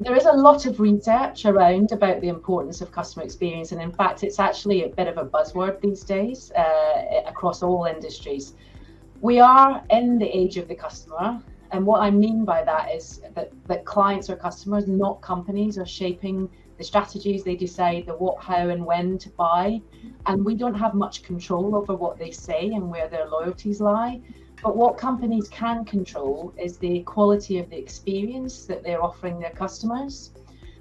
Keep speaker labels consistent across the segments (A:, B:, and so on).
A: There is a lot of research around about the importance of customer experience, and in fact, it's actually a bit of a buzzword these days across all industries. We are in the age of the customer, and what I mean by that is that clients or customers, not companies, are shaping the strategies. They decide the what, how, and when to buy, and we don't have much control over what they say and where their loyalties lie. But what companies can control is the quality of the experience that they're offering their customers.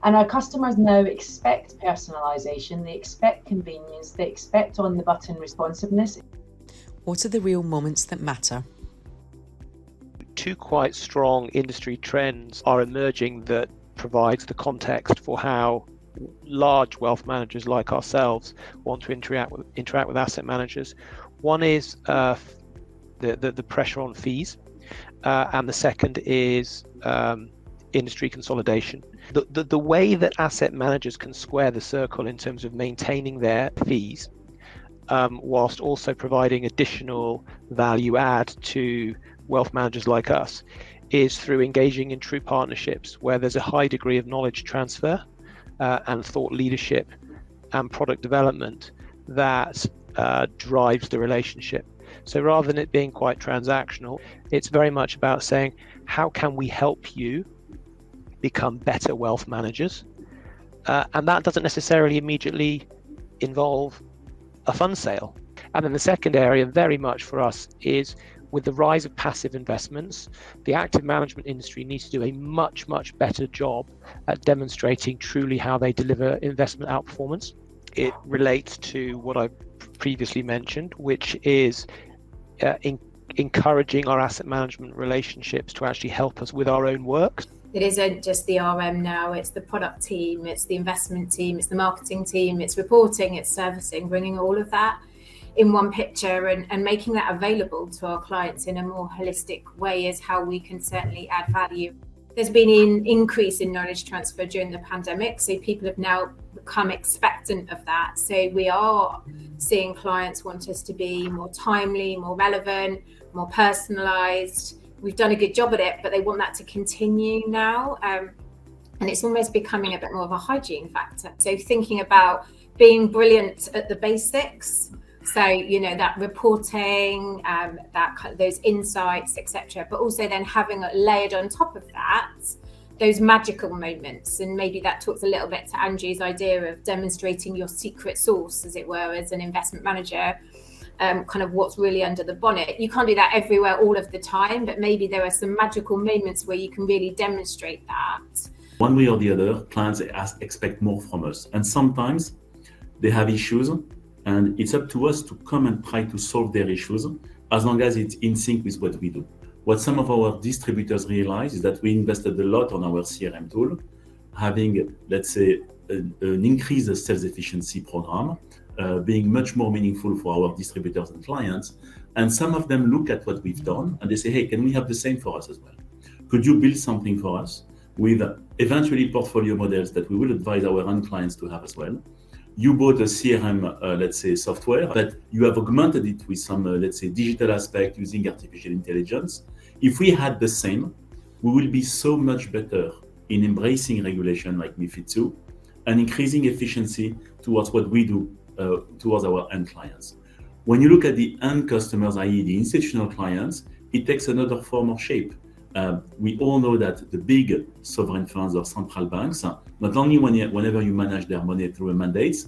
A: And our customers now expect personalization, they expect convenience, they expect on the button responsiveness.
B: What are the real moments that matter?
C: Two quite strong industry trends are emerging that provides the context for how large wealth managers like ourselves want to interact with asset managers. One is the pressure on fees, and the second is industry consolidation. The way that asset managers can square the circle in terms of maintaining their fees, whilst also providing additional value add to wealth managers like us, is through engaging in true partnerships where there's a high degree of knowledge transfer and thought leadership and product development that drives the relationship. So rather than it being quite transactional, it's very much about saying, how can we help you become better wealth managers? And that doesn't necessarily immediately involve a fund sale. And then the second area very much for us is with the rise of passive investments, the active management industry needs to do a much, much better job at demonstrating truly how they deliver investment outperformance. It relates to what I previously mentioned, which is encouraging our asset management relationships to actually help us with our own work.
D: It isn't just the RM now, it's the product team, it's the investment team, it's the marketing team, it's reporting, it's servicing, bringing all of that in one picture and making that available to our clients in a more holistic way is how we can certainly add value. There's been an increase in knowledge transfer during the pandemic, so people have now become expectant of that. So we are seeing clients want us to be more timely, more relevant, more personalised. We've done a good job at it, but they want that to continue now. And it's almost becoming a bit more of a hygiene factor. So thinking about being brilliant at the basics, so, you know, that reporting, those insights, etc. But also then having layered on top of that, those magical moments. And maybe that talks a little bit to Andrew's idea of demonstrating your secret sauce, as it were, as an investment manager, kind of what's really under the bonnet. You can't do that everywhere all of the time, but maybe there are some magical moments where you can really demonstrate that.
E: One way or the other, clients expect more from us. And sometimes they have issues, and it's up to us to come and try to solve their issues as long as it's in sync with what we do. What some of our distributors realize is that we invested a lot on our CRM tool, having, let's say, an increased sales efficiency program, being much more meaningful for our distributors and clients. And some of them look at what we've done and they say, hey, can we have the same for us as well? Could you build something for us with eventually portfolio models that we will advise our end clients to have as well? You bought a CRM, let's say, software, but you have augmented it with some, let's say, digital aspect using artificial intelligence. If we had the same, we will be so much better in embracing regulation like MiFID II and increasing efficiency towards what we do towards our end clients. When you look at the end customers, i.e. the institutional clients, it takes another form or shape. We all know that the big sovereign funds or central banks, not only whenever you manage their money through a mandate,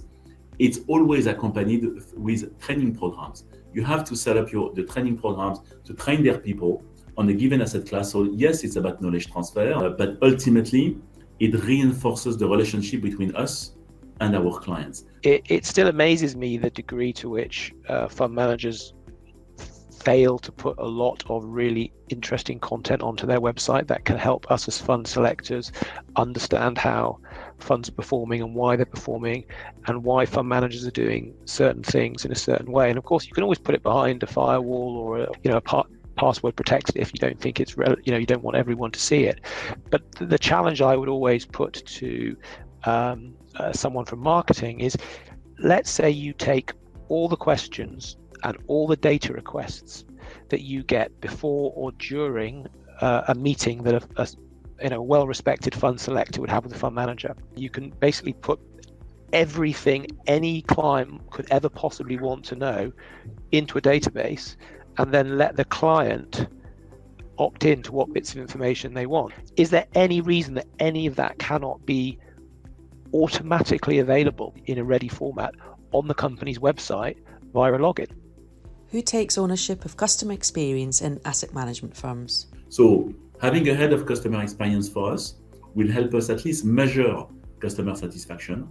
E: it's always accompanied with training programs. You have to set up the training programs to train their people on a given asset class. So yes, it's about knowledge transfer, but ultimately it reinforces the relationship between us and our clients.
C: It still amazes me the degree to which fund managers fail to put a lot of really interesting content onto their website that can help us as fund selectors understand how funds are performing and why they're performing and why fund managers are doing certain things in a certain way. And of course, you can always put it behind a firewall or a password protected if you don't think it's you don't want everyone to see it. But the challenge I would always put to someone from marketing is, let's say you take all the questions and all the data requests that you get before or during a meeting that a well-respected fund selector would have with a fund manager. You can basically put everything any client could ever possibly want to know into a database, and then let the client opt in to what bits of information they want. Is there any reason that any of that cannot be automatically available in a ready format on the company's website via a login?
B: Who takes ownership of customer experience in asset management firms?
E: So having a head of customer experience for us will help us at least measure customer satisfaction,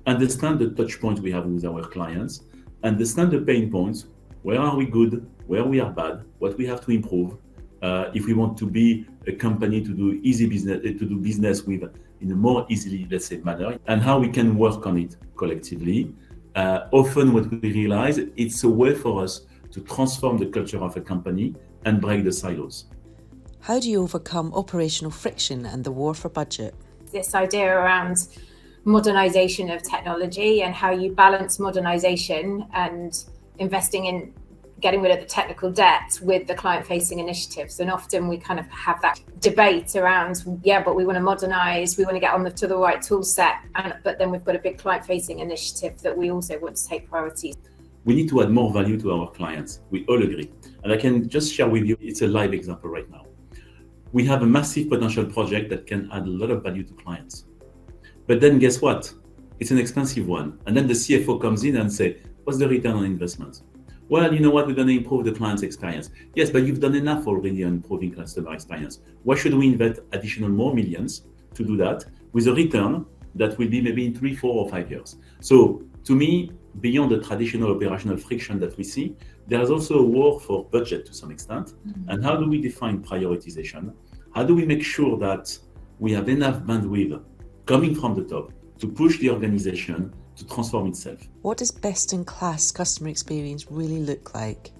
E: understand the touch points we have with our clients, understand the pain points, where are we good, where we are bad, what we have to improve, if we want to be a company to do business with in a more easily, let's say, manner, and how we can work on it collectively. Often what we realize, it's a way for us to transform the culture of a company and break the silos.
B: How do you overcome operational friction and the war for budget?
D: This idea around modernization of technology and how you balance modernization and investing in getting rid of the technical debt with the client-facing initiatives. And often we kind of have that debate around, yeah, but we want to modernize, we want to get on to the right tool set, but then we've got a big client-facing initiative that we also want to take priority.
E: We need to add more value to our clients. We all agree. And I can just share with you, it's a live example right now. We have a massive potential project that can add a lot of value to clients. But then guess what? It's an expensive one. And then the CFO comes in and says, what's the return on investment? Well, you know what, we're going to improve the client's experience. Yes, but you've done enough already on improving customer experience. Why should we invest additional more millions to do that with a return that will be maybe in 3, 4, or 5 years? So to me, beyond the traditional operational friction that we see, there is also a war for budget to some extent. Mm-hmm. And how do we define prioritization? How do we make sure that we have enough bandwidth coming from the top to push the organization to transform itself?
B: What does best-in-class customer experience really look like?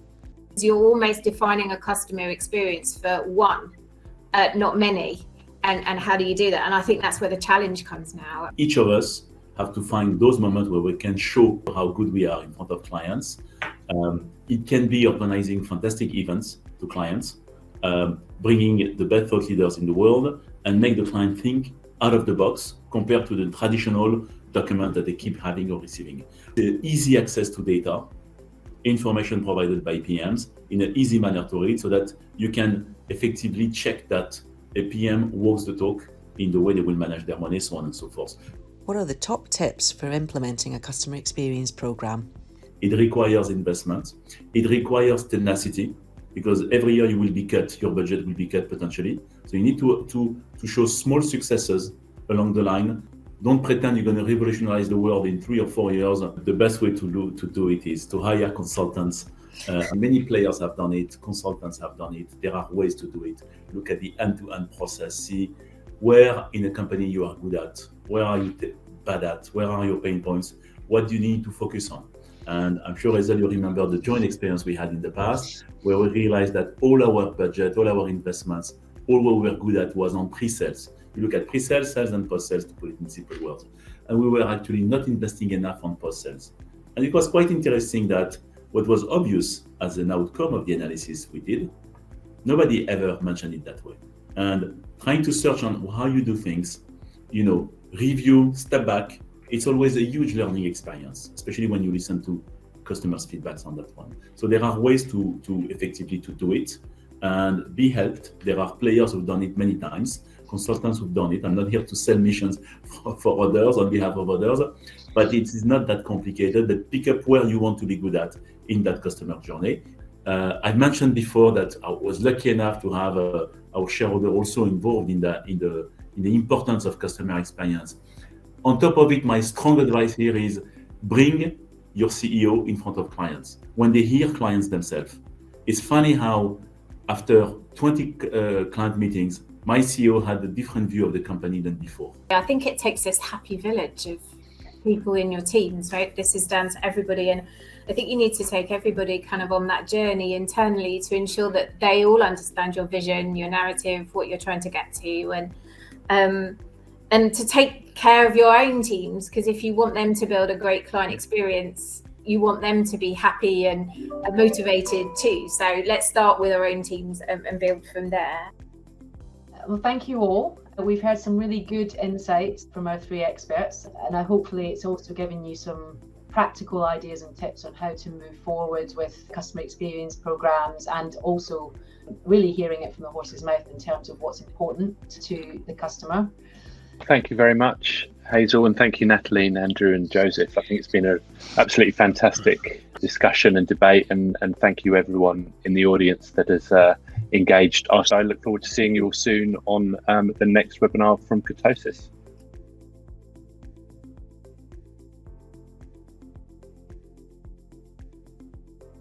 D: You're almost defining a customer experience for one, not many. And how do you do that? And I think that's where the challenge comes now.
E: Each of us have to find those moments where we can show how good we are in front of clients. It can be organizing fantastic events to clients, bringing the best thought leaders in the world, and make the client think out of the box compared to the traditional document that they keep having or receiving. The easy access to data, information provided by PMs in an easy manner to read, so that you can effectively check that a PM walks the talk in the way they will manage their money, so on and so forth.
B: What are the top tips for implementing a customer experience program?
E: It requires investment. It requires tenacity, because every year you will be cut, your budget will be cut potentially. So you need to show small successes along the line. Don't pretend you're going to revolutionize the world in 3 or 4 years. The best way to do it is to hire consultants. Many players have done it. Consultants have done it. There are ways to do it. Look at the end-to-end process. See where in a company you are good at. Where are you bad at? Where are your pain points? What do you need to focus on? And I'm sure, Hazel, you remember the joint experience we had in the past, where we realized that all our budget, all our investments, all what we were good at was on pre-sales. You look at pre-sales, sales, and post-sales, to put it in simple words. And we were actually not investing enough on post-sales. And it was quite interesting that what was obvious as an outcome of the analysis we did, nobody ever mentioned it that way. And trying to search on how you do things, review, step back, it's always a huge learning experience, especially when you listen to customers' feedbacks on that one. So there are ways to effectively to do it and be helped. There are players who've done it many times, consultants who've done it. I'm not here to sell missions for others on behalf of others, but it is not that complicated. But pick up where you want to be good at in that customer journey. I mentioned before that I was lucky enough to have our shareholder also involved in the importance of customer experience. On top of it, my strong advice here is bring your CEO in front of clients when they hear clients themselves. It's funny how after 20 client meetings, my CEO had a different view of the company than before.
D: I think it takes this happy village of people in your teams, right? This is down to everybody. And I think you need to take everybody kind of on that journey internally to ensure that they all understand your vision, your narrative, what you're trying to get to, and to take care of your own teams, because if you want them to build a great client experience, you want them to be happy and motivated too. So let's start with our own teams and build from there.
A: Well, thank you all. We've heard some really good insights from our 3 experts, and hopefully it's also given you some practical ideas and tips on how to move forward with customer experience programs, and also really hearing it from the horse's mouth in terms of what's important to the customer.
F: Thank you very much, Hazel, and thank you, Natalie, and Andrew and Joseph. I think it's been an absolutely fantastic discussion and debate, and thank you everyone in the audience that has engaged us. I look forward to seeing you all soon on the next webinar from Kurtosys.